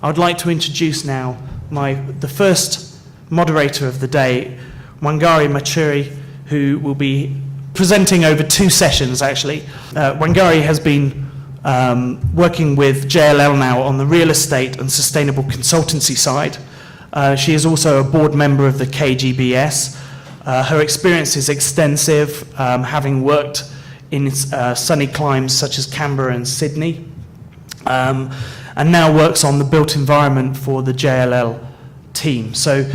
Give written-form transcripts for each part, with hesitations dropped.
I would like to introduce now the first moderator of the day, Wangari Muchiri, who will be presenting over 2 sessions, actually. Wangari has been working with JLL now on the real estate and sustainable consultancy side. She is also a board member of the KGBS. Her experience is extensive, having worked in sunny climes such as Canberra and Sydney, and now works on the built environment for the JLL team. So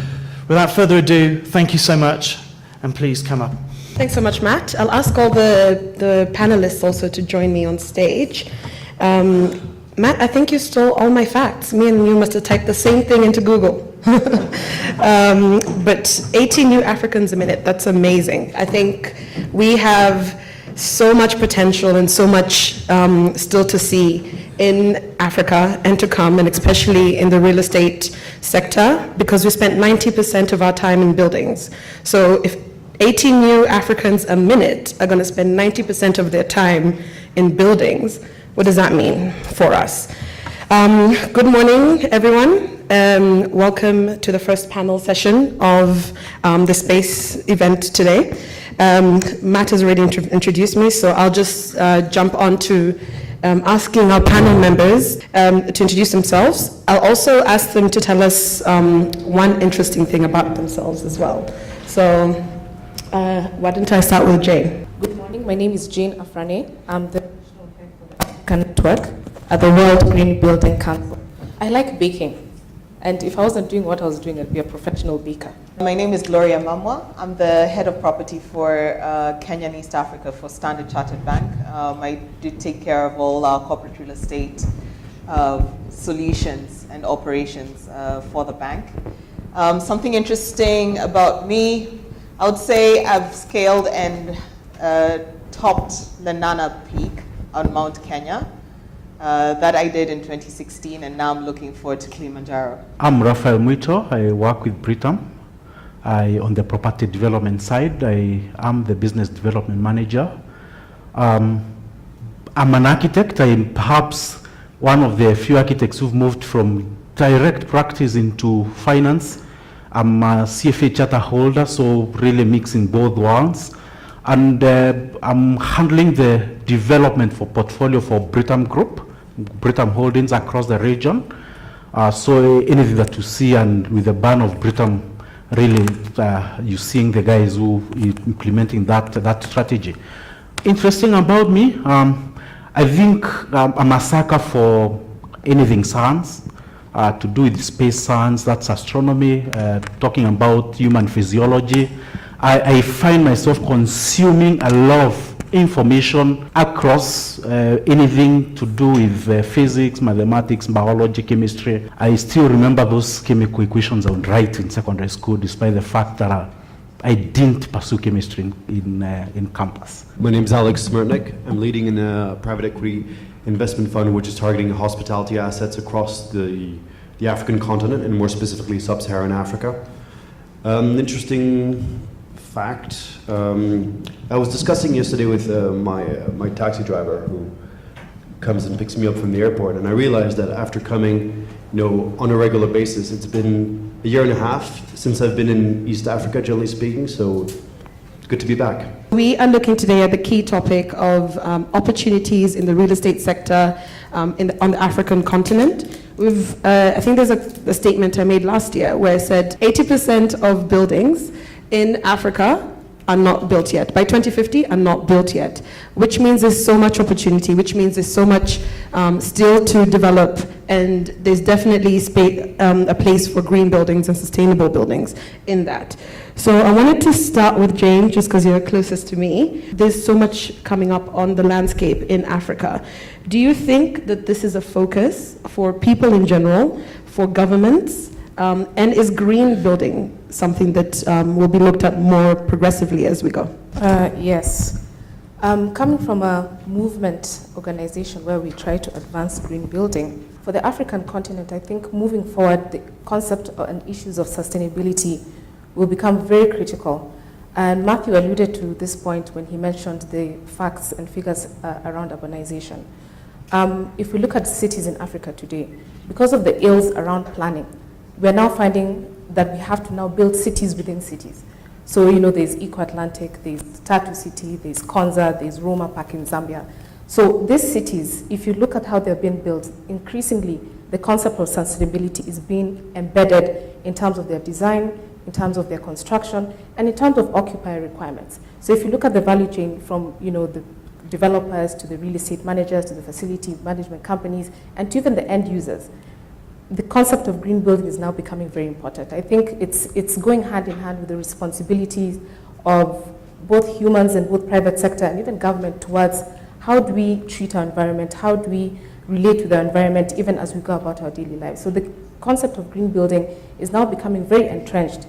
without further ado, thank you so much, and please come up. Thanks so much, Matt. I'll ask all the panelists also to join me on stage. Matt, I think you stole all my facts. Me and you must have typed the same thing into Google. But 18 new Africans a minute, that's amazing. I think we have so much potential and so much still to see in Africa and to come, and especially in the real estate sector, because we spent 90% of our time in buildings. So if 18 new Africans a minute are going to spend 90% of their time in buildings, what does that mean for us? Good morning, everyone. Welcome to the first panel session of the SPACE event today. Matt has already introduced me, so I'll just jump on to asking our panel members to introduce themselves. I'll also ask them to tell us one interesting thing about themselves as well. So why don't I start with Jane? Good morning, my name is Jane Afrane. I'm the National Head for the African Network at the World Green Building Council. I like baking, and if I wasn't doing what I was doing, I'd be a professional baker. My name is Gloria Mamwa. I'm the head of property for Kenya and East Africa for Standard Chartered Bank. I do take care of all our corporate real estate solutions and operations for the bank. Something interesting about me, I would say I've scaled and topped the Nana Peak on Mount Kenya. That I did in 2016, and now I'm looking forward to Kilimanjaro. I'm Raphael Mwito. I work with BRITAM. On the property development side, I am the business development manager. I'm an architect. I'm perhaps one of the few architects who've moved from direct practice into finance. I'm a CFA charter holder, so really mixing both worlds. And I'm handling the development for portfolio for BRITAM Group, BRITAM Holdings across the region. So anything that you see, and with the ban of BRITAM, really you're seeing the guys who are implementing that strategy. Interesting about me, I think I'm a sucker for anything science, to do with space science, that's astronomy, talking about human physiology. I find myself consuming a lot of information across anything to do with physics, mathematics, biology, chemistry. I still remember those chemical equations I would write in secondary school, despite the fact that I didn't pursue chemistry in campus. My name is Alex Smertnik. I'm leading in a private equity investment fund which is targeting hospitality assets across the African continent, and more specifically sub-Saharan Africa. Interesting fact, I was discussing yesterday with my taxi driver who comes and picks me up from the airport, and I realized that after coming, on a regular basis, it's been a year and a half since I've been in East Africa, generally speaking, so it's good to be back. We are looking today at the key topic of opportunities in the real estate sector on the African continent. I think there's a statement I made last year where I said 80% of buildings in Africa are not built yet. By 2050, are not built yet, which means there's so much opportunity, which means there's so much still to develop, and there's definitely a place for green buildings and sustainable buildings in that. So I wanted to start with Jane, just because you're closest to me. There's so much coming up on the landscape in Africa. Do you think that this is a focus for people in general, for governments, and is green building something that will be looked at more progressively as we go? Yes. Coming from a movement organization where we try to advance green building, for the African continent, I think moving forward, the concept and issues of sustainability will become very critical. And Matthew alluded to this point when he mentioned the facts and figures around urbanization. if we look at cities in Africa today, because of the ills around planning, we're now finding that we have to now build cities within cities. So, there's Eco Atlantic, there's Tatu City, there's Konza, there's Roma Park in Zambia. So these cities, if you look at how they're being built, increasingly the concept of sustainability is being embedded in terms of their design, in terms of their construction, and in terms of occupier requirements. So if you look at the value chain from the developers to the real estate managers to the facility management companies and to even the end users, the concept of green building is now becoming very important. I think it's going hand in hand with the responsibilities of both humans and both private sector and even government towards how do we treat our environment, how do we relate with our environment even as we go about our daily lives. So the concept of green building is now becoming very entrenched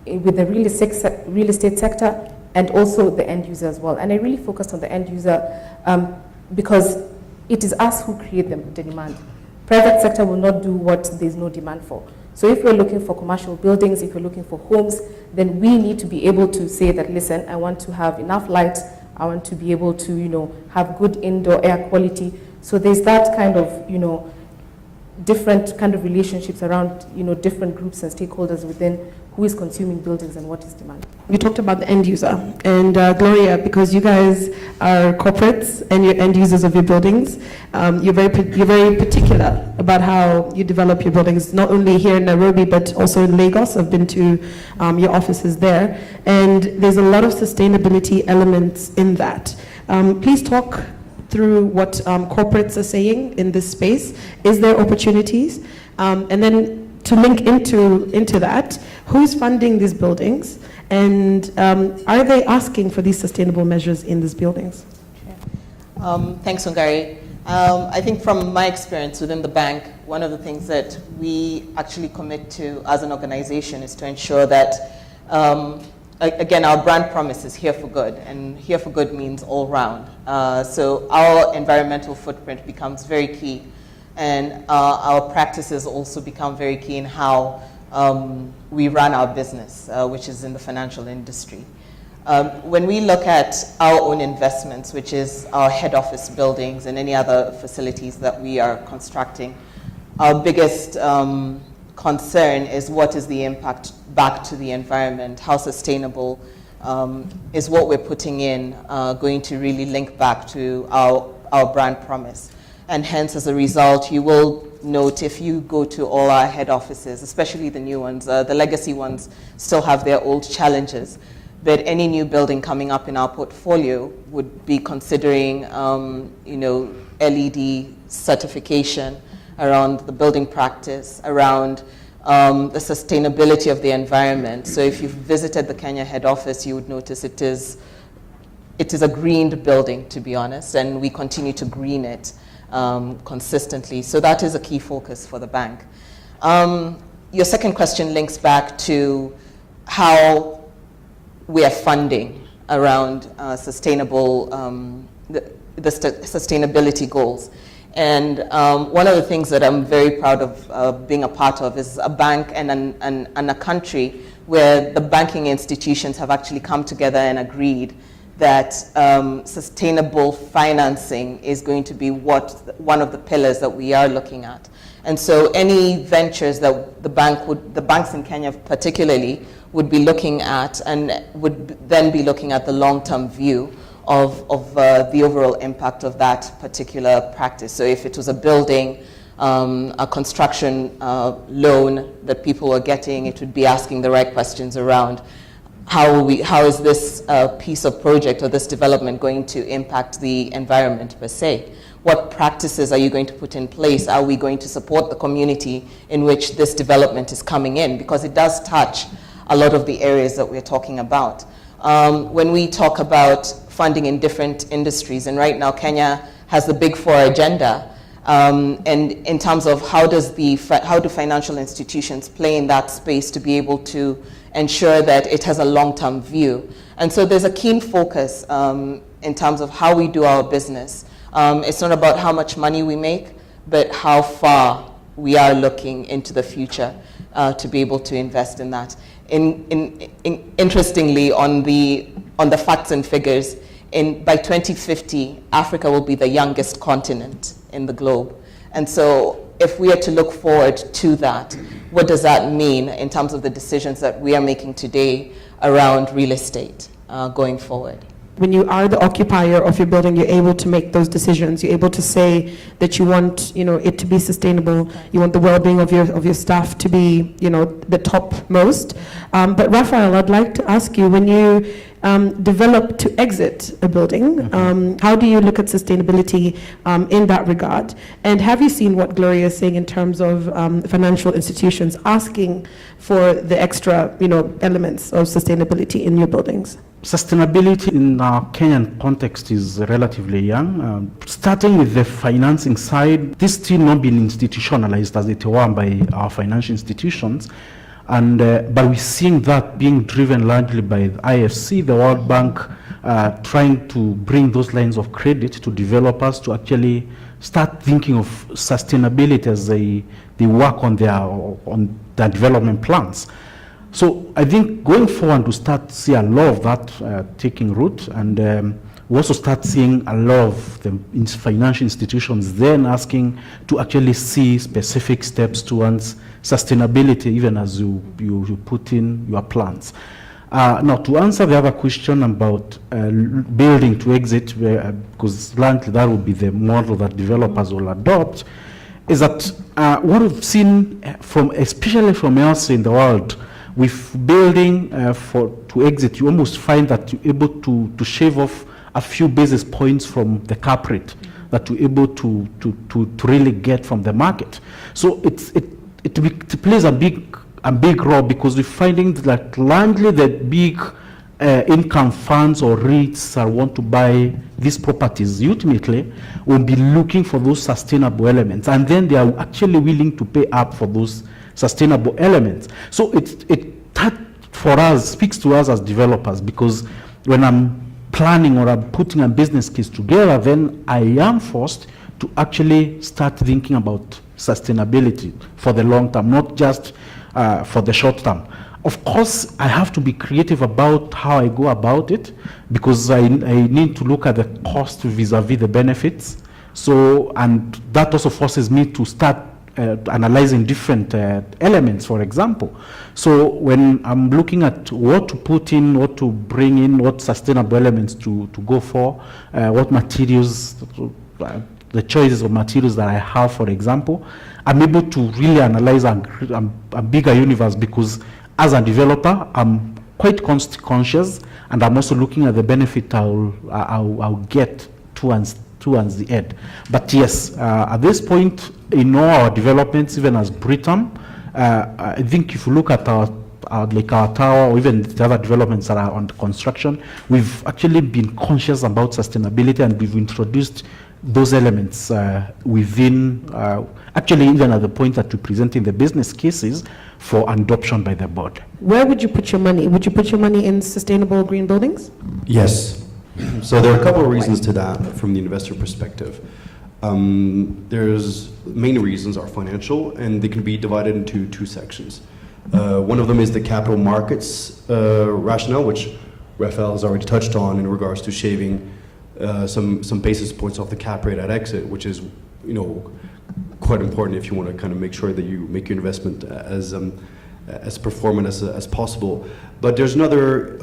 with the real estate sector and also the end user as well. And I really focused on the end user because it is us who create the demand. Private sector will not do what there's no demand for. So if we're looking for commercial buildings, if we're looking for homes, then we need to be able to say that, listen, I want to have enough light, I want to be able to, have good indoor air quality. So there's that kind of, different kind of relationships around, different groups and stakeholders within who is consuming buildings and what is demand. You talked about the end user, and Gloria, because you guys are corporates and you're end users of your buildings, you're very particular about how you develop your buildings, not only here in Nairobi, but also in Lagos. I've been to your offices there, and there's a lot of sustainability elements in that. Please talk through what corporates are saying in this space. Is there opportunities? And then to link into that, who's funding these buildings? And are they asking for these sustainable measures in these buildings? Thanks, Wangari. I think from my experience within the bank, one of the things that we actually commit to as an organization is to ensure that, again, our brand promise is here for good, and here for good means all round. So our environmental footprint becomes very key, and our practices also become very key in how we run our business, which is in the financial industry. When we look at our own investments, which is our head office buildings and any other facilities that we are constructing, our biggest concern is what is the impact back to the environment, how sustainable is what we're putting in going to really link back to our brand promise. And hence, as a result, you will note if you go to all our head offices, especially the new ones, the legacy ones still have their old challenges. But any new building coming up in our portfolio would be considering, LED certification around the building practice, around the sustainability of the environment. So if you've visited the Kenya head office, you would notice it is a greened building, to be honest, and we continue to green it consistently. So that is a key focus for the bank. Your second question links back to how we are funding around sustainable, the sustainability goals. And one of the things that I'm very proud of being a part of is a bank and a country where the banking institutions have actually come together and agreed that sustainable financing is going to be one of the pillars that we are looking at. And so any ventures that the banks in Kenya particularly would be looking at, and would then be looking at the long-term view of the overall impact of that particular practice. So if it was a building, a construction loan that people were getting, it would be asking the right questions around how is this piece of project or this development going to impact the environment per se? What practices are you going to put in place? Are we going to support the community in which this development is coming in? Because it does touch a lot of the areas that we're talking about. When we talk about funding in different industries, and right now Kenya has the Big Four agenda, and in terms of how do financial institutions play in that space to be able to ensure that it has a long-term view. And so there's a keen focus in terms of how we do our business. It's not about how much money we make, but how far we are looking into the future to be able to invest in that. Interestingly, on the facts and figures, by 2050, Africa will be the youngest continent in the globe. And so if we are to look forward to that, what does that mean in terms of the decisions that we are making today around real estate going forward? When you are the occupier of your building, you're able to make those decisions. You're able to say that you want, it to be sustainable. You want the well-being of your staff to be, the topmost. But Raphael, I'd like to ask you, when you develop to exit a building, how do you look at sustainability in that regard? And have you seen what Gloria is saying in terms of financial institutions asking for the extra, elements of sustainability in your buildings? Sustainability in our Kenyan context is relatively young. Starting with the financing side, this still not been institutionalized as it were by our financial institutions. And but we're seeing that being driven largely by the IFC, the World Bank, trying to bring those lines of credit to developers to actually start thinking of sustainability as they work on their development plans. So I think going forward to start see a lot of that taking root, and we also start seeing a lot of the financial institutions then asking to actually see specific steps towards sustainability, even as you put in your plans. Now, to answer the other question about building to exit, because largely that will be the model that developers will adopt, is that what we've seen especially from elsewhere in the world, with building to exit, you almost find that you're able to shave off a few basis points from the cap rate that you're able to really get from the market. So it plays a big role, because we're finding that largely the big income funds or REITs that want to buy these properties ultimately will be looking for those sustainable elements, and then they are actually willing to pay up for those sustainable elements. So that for us speaks to us as developers, because when I'm planning or I'm putting a business case together, then I am forced to actually start thinking about sustainability for the long term, not just for the short term. Of course, I have to be creative about how I go about it, because I need to look at the cost vis-a-vis the benefits. So, and that also forces me to start analyzing different elements, for example. So when I'm looking at what to put in, what to bring in, what sustainable elements to go for, what materials, the choices of materials that I have, for example, I'm able to really analyze a bigger universe, because as a developer, I'm quite conscious, and I'm also looking at the benefit I'll get towards the end. But yes, at this point in all our developments, even as BRITAM, I think if you look at our tower, or even the other developments that are under construction, we've actually been conscious about sustainability, and we've introduced those elements within, actually even at the point that we're presenting the business cases for adoption by the board. Where would you put your money? Would you put your money in sustainable green buildings? Yes. So there are a couple of reasons to that from the investor perspective. There's main reasons are financial, and they can be divided into two sections. One of them is the capital markets rationale, which Raphael has already touched on in regards to shaving some basis points off the cap rate at exit, which is quite important if you want to kind of make sure that you make your investment as performant as possible. But there's another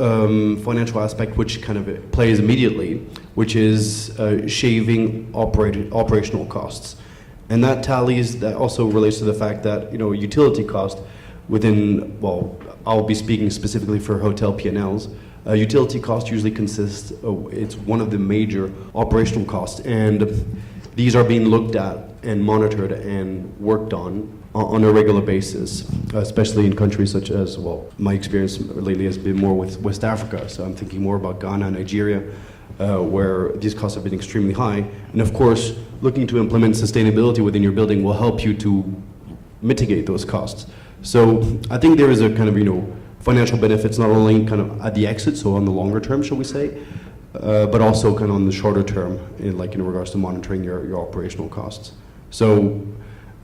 financial aspect which kind of plays immediately, which is shaving operational costs. And that tallies, that also relates to the fact that, utility cost within, well, I'll be speaking specifically for hotel P&Ls, utility cost usually consists, it's one of the major operational costs, and these are being looked at and monitored and worked on a regular basis, especially in countries such as, well, my experience lately has been more with West Africa, so I'm thinking more about Ghana, Nigeria, where these costs have been extremely high. And of course, looking to implement sustainability within your building will help you to mitigate those costs. So I think there is a kind of, financial benefits not only kind of at the exit, so on the longer term, shall we say, but also kind of on the shorter term, in regards to monitoring your operational costs. So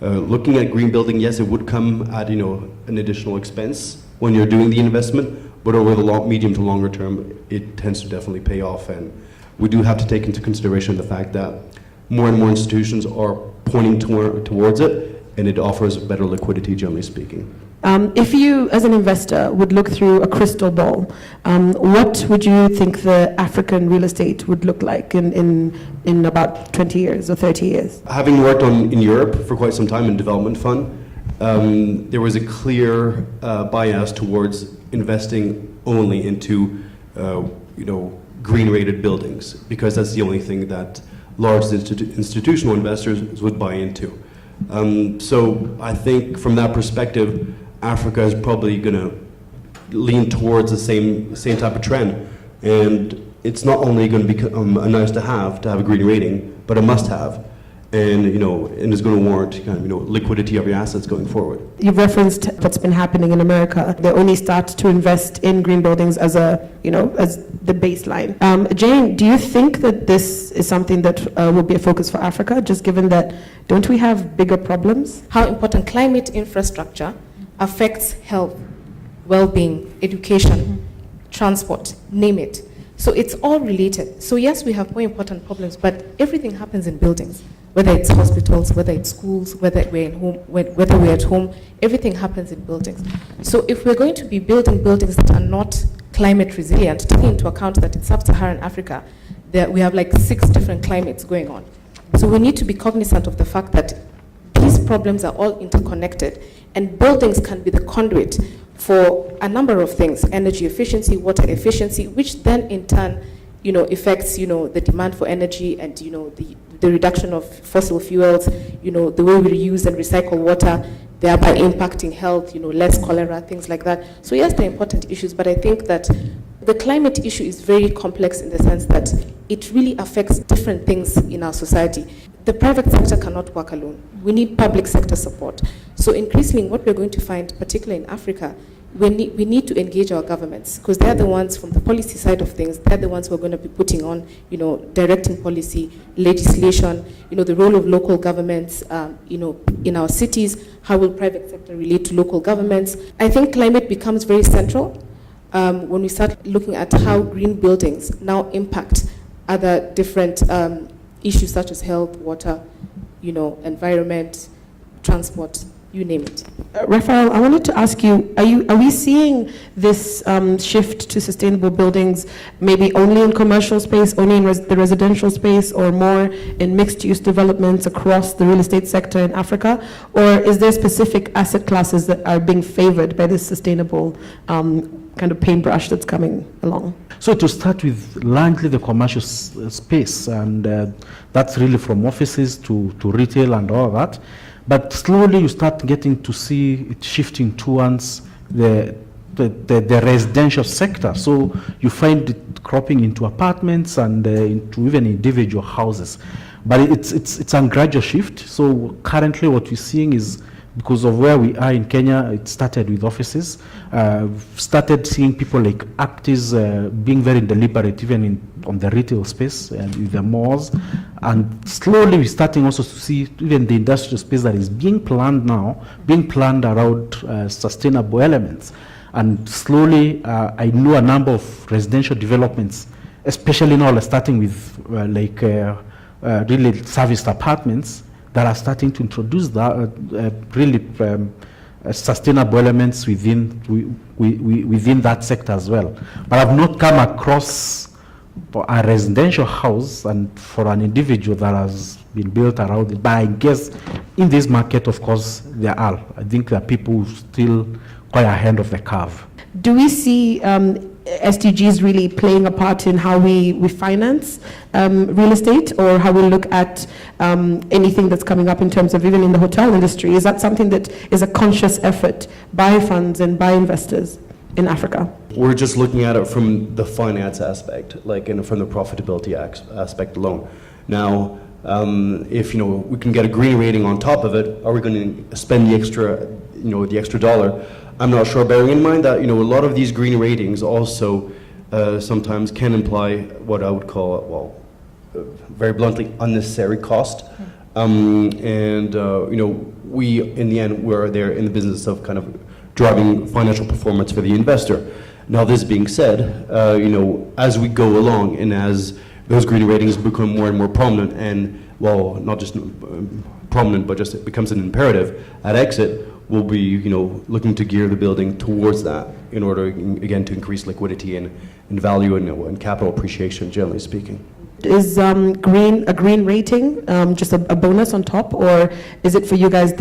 looking at green building, yes, it would come at an additional expense when you're doing the investment, but over the medium to longer term, it tends to definitely pay off. And we do have to take into consideration the fact that more and more institutions are pointing towards it, and it offers better liquidity, generally speaking. If you, as an investor, would look through a crystal ball, what would you think the African real estate would look like in about 20 years or 30 years? Having worked in Europe for quite some time in development fund, there was a clear bias towards investing only into, green-rated buildings, because that's the only thing that large institutional investors would buy into. So I think from that perspective, Africa is probably going to lean towards the same type of trend, and it's not only going to become a nice to have a green rating, but a must-have, and and is going to warrant liquidity of your assets going forward. You've referenced what's been happening in America. They only start to invest in green buildings as as the baseline. Jane, do you think that this is something that will be a focus for Africa, just given that don't we have bigger problems? How important climate infrastructure affects health, well-being, education, transport, name it. So it's all related. So yes, we have more important problems, but everything happens in buildings. Whether it's hospitals, whether it's schools, whether we're at home, everything happens in buildings. So if we're going to be building buildings that are not climate resilient, taking into account that in sub-Saharan Africa, we have like 6 different climates going on. So we need to be cognizant of the fact that these problems are all interconnected, and buildings can be the conduit for a number of things: energy efficiency, water efficiency, which then in turn, affects, the demand for energy and, the reduction of fossil fuels, the way we reuse and recycle water, thereby impacting health, less cholera, things like that. So yes, they're important issues, but I think that the climate issue is very complex in the sense that it really affects different things in our society. The private sector cannot work alone. We need public sector support. So increasingly, what we're going to find, particularly in Africa, we need to engage our governments, because they're the ones from the policy side of things, they're the ones who are going to be putting on, directing policy, legislation, the role of local governments, in our cities, how will private sector relate to local governments. I think climate becomes very central when we start looking at how green buildings now impact other different issues such as health, water, environment, transport, you name it. Raphael, I wanted to ask you, are we seeing this shift to sustainable buildings maybe only in commercial space, only in the residential space, or more in mixed-use developments across the real estate sector in Africa? Or is there specific asset classes that are being favored by this sustainable kind of paintbrush that's coming along? So to start with, largely the commercial space, and that's really from offices to retail and all that. But slowly you start getting to see it shifting towards the residential sector. So you find it cropping into apartments and into even individual houses. But it's a gradual shift. So currently what we're seeing is, because of where we are in Kenya, it started with offices. Started seeing people like actors being very deliberate, even on the retail space and with the malls. And slowly we're starting also to see even the industrial space that is being planned now, being planned around sustainable elements. And slowly, I know a number of residential developments, especially now starting with really serviced apartments, that are starting to introduce that really sustainable elements within that sector as well. But I've not come across a residential house and for an individual that has been built around it. But I guess in this market, of course, there are. I think there are people still quite ahead of the curve. Do we see SDGs really playing a part in how we finance real estate, or how we look at anything that's coming up in terms of even in the hotel industry? Is that something that is a conscious effort by funds and by investors in Africa? We're just looking at it from the finance aspect, from the profitability aspect alone. Now, if we can get a green rating on top of it, are we going to spend the extra dollar? I'm not sure, bearing in mind that a lot of these green ratings also sometimes can imply what I would call, very bluntly, unnecessary cost. We in the end, we're there in the business of kind of driving financial performance for the investor. Now, this being said, as we go along and as those green ratings become more and more prominent, and well, not just prominent, but just it becomes an imperative at exit, we'll be looking to gear the building towards that in order, again, to increase liquidity and value and capital appreciation, generally speaking. Is a green rating just a bonus on top, or is it for you guys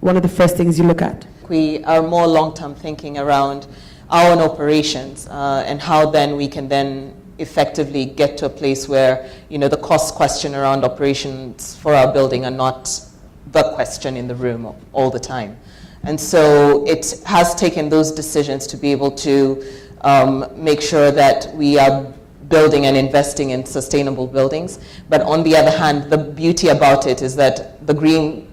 one of the first things you look at? We are more long-term thinking around our own operations and how then we can then effectively get to a place where the cost question around operations for our building are not the question in the room all the time. And so it has taken those decisions to be able to make sure that we are building and investing in sustainable buildings. But on the other hand, the beauty about it is that the green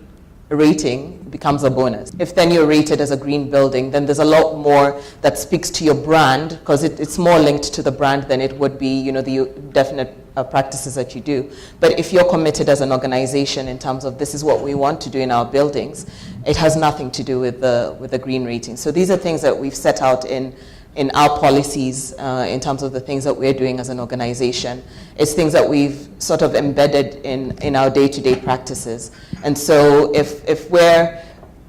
rating becomes a bonus. If then you're rated as a green building, then there's a lot more that speaks to your brand, because it's more linked to the brand than it would be, the definite practices that you do. But if you're committed as an organization in terms of this is what we want to do in our buildings, it has nothing to do with the green rating. So these are things that we've set out in our policies in terms of the things that we're doing as an organization. It's things that we've sort of embedded in our day-to-day practices. And so if we're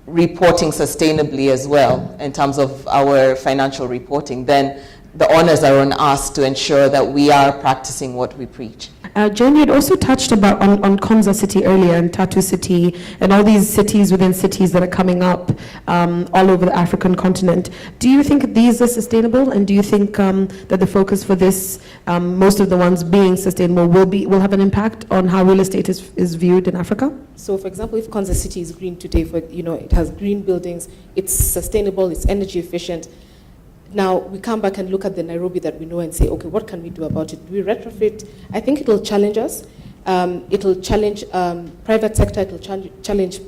reporting sustainably as well in terms of our financial reporting, then the onus are on us to ensure that we are practicing what we preach. Jen, you had also touched about on Konza City earlier, and Tatu City, and all these cities within cities that are coming up all over the African continent. Do you think these are sustainable, and do you think that the focus for this, most of the ones being sustainable, will have an impact on how real estate is viewed in Africa? So, for example, if Konza City is green today, it has green buildings, it's sustainable, it's energy efficient. Now, we come back and look at the Nairobi that we know and say, okay, what can we do about it? Do we retrofit? I think it will challenge us. It'll challenge private sector. It'll challenge,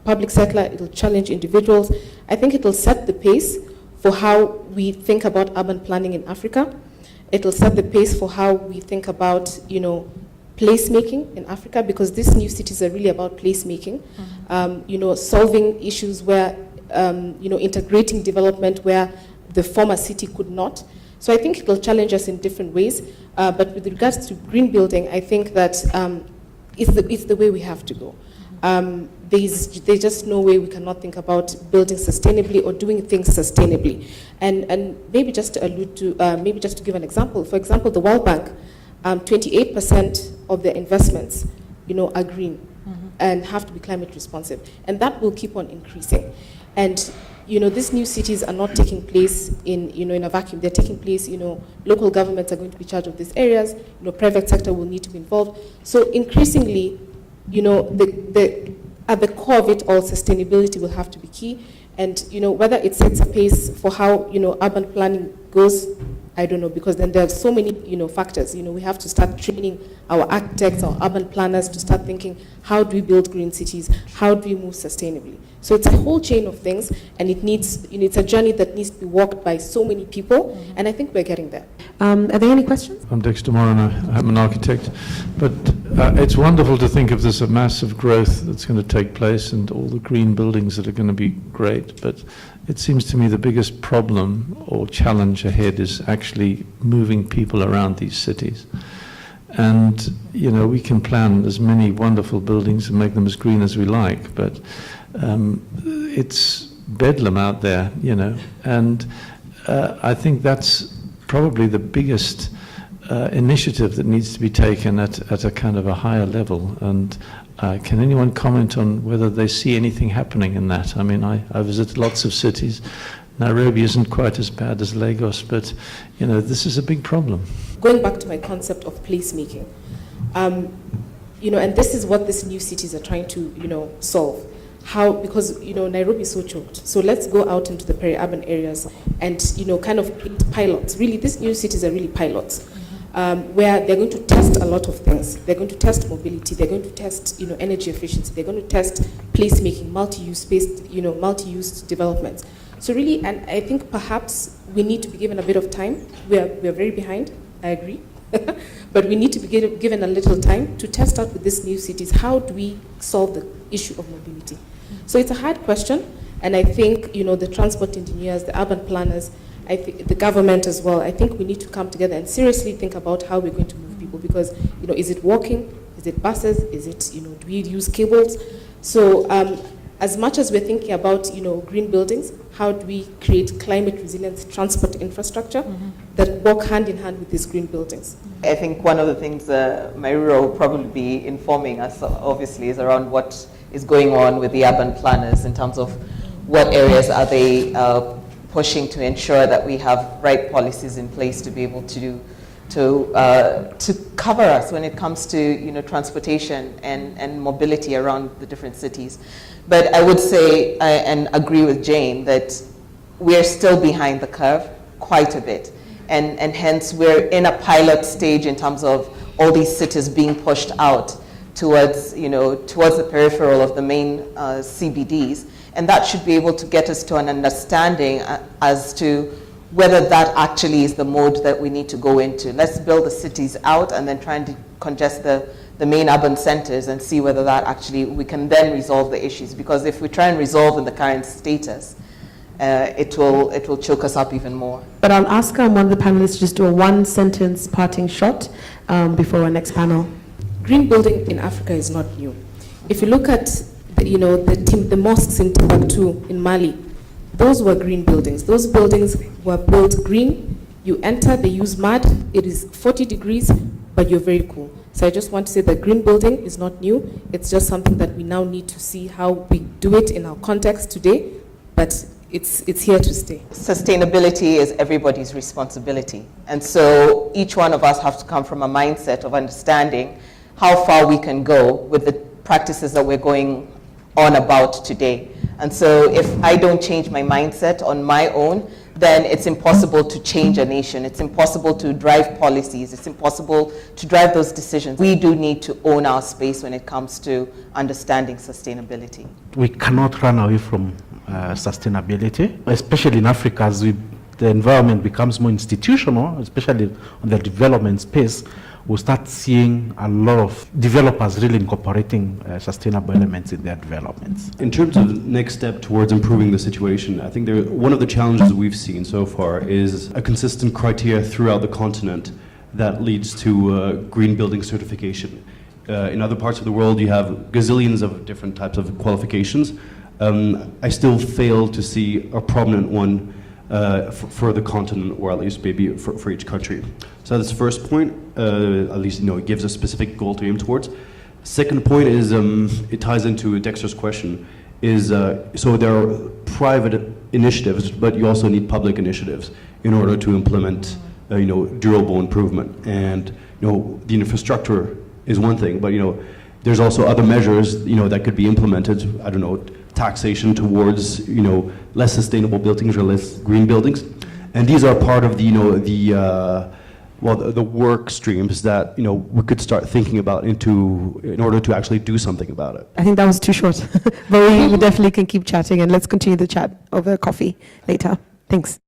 public sector. It'll challenge individuals. I think it'll set the pace for how we think about urban planning in Africa. It'll set the pace for how we think about, placemaking in Africa, because these new cities are really about placemaking. Solving issues where, integrating development where the former city could not. So I think it will challenge us in different ways. But with regards to green building, I think that it's the way we have to go. There's just no way we cannot think about building sustainably or doing things sustainably. And maybe just to allude to, maybe just to give an example. For example, the World Bank, 28% of their investments, are green and have to be climate responsive. And that will keep on increasing. And these new cities are not taking place in a vacuum. They're taking place, local governments are going to be in charge of these areas, private sector will need to be involved. So increasingly, at the core of it all, sustainability will have to be key. And, whether it sets a pace for how, urban planning goes, I don't know, because then there are so many, factors. We have to start training our architects, our urban planners to start thinking, how do we build green cities? How do we move sustainably? So it's a whole chain of things, and it needs, it's a journey that needs to be walked by so many people, and I think we're getting there. Are there any questions? I'm Dexter Moore, and I'm an architect. But it's wonderful to think of this a massive growth that's going to take place and all the green buildings that are going to be great. But it seems to me the biggest problem or challenge ahead is actually moving people around these cities. And, we can plan as many wonderful buildings and make them as green as we like, but it's bedlam out there, and I think that's probably the biggest initiative that needs to be taken at a kind of a higher level. And can anyone comment on whether they see anything happening in that? I mean, I visit lots of cities. Nairobi isn't quite as bad as Lagos, but this is a big problem. Going back to my concept of placemaking, and this is what these new cities are trying to, solve. How, because, Nairobi is so choked. So let's go out into the peri-urban areas and, kind of create pilots. Really, these new cities are really pilots, where they're going to test a lot of things. They're going to test mobility. They're going to test, energy efficiency. They're going to test placemaking, multi-use based, multi-use developments. So really, and I think perhaps we need to be given a bit of time. We're very behind, I agree. But we need to be given a little time to test out with these new cities. How do we solve the issue of mobility? So it's a hard question, and I think, the transport engineers, the urban planners, I think the government as well, I think we need to come together and seriously think about how we're going to move people, because, is it walking? Is it buses? Is it, do we use cables? So as much as we're thinking about, green buildings, how do we create climate resilient transport infrastructure that work hand in hand with these green buildings? I think one of the things Mairo will probably be informing us, obviously, is around what is going on with the urban planners in terms of what areas are they pushing to ensure that we have right policies in place to be able to cover us when it comes to transportation and mobility around the different cities. But I would say and agree with Jane that we're still behind the curve quite a bit, and hence we're in a pilot stage in terms of all these cities being pushed out towards the peripheral of the main CBDs, and that should be able to get us to an understanding as to whether that actually is the mode that we need to go into. Let's build the cities out and then try and decongest the main urban centers and see whether that actually, we can then resolve the issues. Because if we try and resolve in the current status, it will choke us up even more. But I'll ask one of the panelists to just do a one-sentence parting shot before our next panel. Green building in Africa is not new. If you look at the mosques in Timbuktu in Mali, those were green buildings. Those buildings were built green. You enter, they use mud. It is 40 degrees, but you're very cool. So I just want to say that green building is not new. It's just something that we now need to see how we do it in our context today, but it's here to stay. Sustainability is everybody's responsibility. And so each one of us have to come from a mindset of understanding how far we can go with the practices that we're going on about today. And so if I don't change my mindset on my own, then it's impossible to change a nation. It's impossible to drive policies. It's impossible to drive those decisions. We do need to own our space when it comes to understanding sustainability. We cannot run away from sustainability, especially in Africa, as the environment becomes more institutional, especially on the development space. We'll start seeing a lot of developers really incorporating sustainable elements in their developments. In terms of the next step towards improving the situation, I think one of the challenges we've seen so far is a consistent criteria throughout the continent that leads to green building certification. In other parts of the world, you have gazillions of different types of qualifications. I still fail to see a prominent one for the continent, or at least maybe for each country. So that's the first point. At least it gives a specific goal to aim towards. Second point is it ties into Dexter's question. So there are private initiatives, but you also need public initiatives in order to implement durable improvement. And the infrastructure is one thing, but there's also other measures that could be implemented. I don't know, taxation towards less sustainable buildings or less green buildings, and these are part of the work streams that we could start thinking about in order to actually do something about it. I think that was too short, but we definitely can keep chatting, and let's continue the chat over coffee later. Thanks.